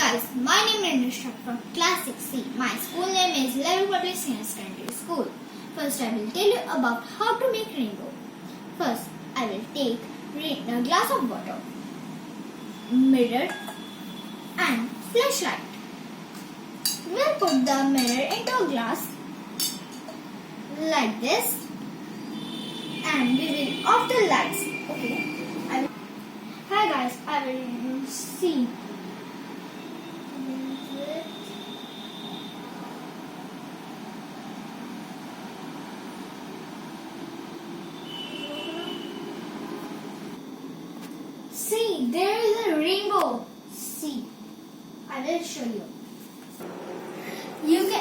guys, my name is Nisha from Class 6C. My school name is Level Public Senior Secondary School. First, I will tell you about how to make rainbow. First, I will take a glass of water, mirror and flashlight. We will put the mirror into a glass like this and we will off the lights. Okay. Hi guys, I will see. See, there is a rainbow. See, I will show you.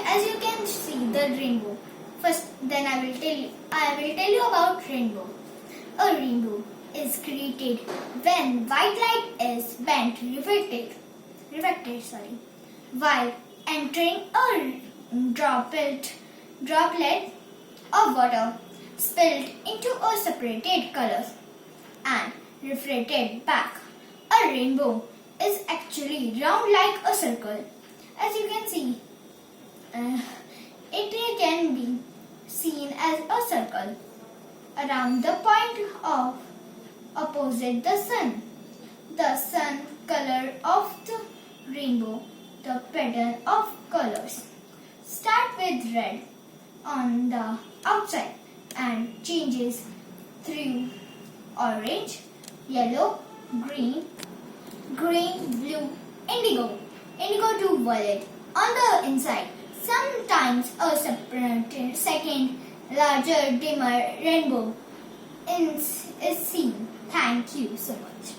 As you can see the rainbow. First, then I will tell you about rainbow. A rainbow is created when white light is bent, reflected, while entering a droplet of water spilled into a separated colors and reflected back. A rainbow is actually round like a circle. As you can see, it can be seen as a circle around the point of opposite the sun. The sun color of the rainbow, the pattern of colors. Start with red on the outside and changes through orange, yellow, green, blue, indigo to violet. On the inside, sometimes a separate second, larger, dimmer rainbow is seen. Thank you so much.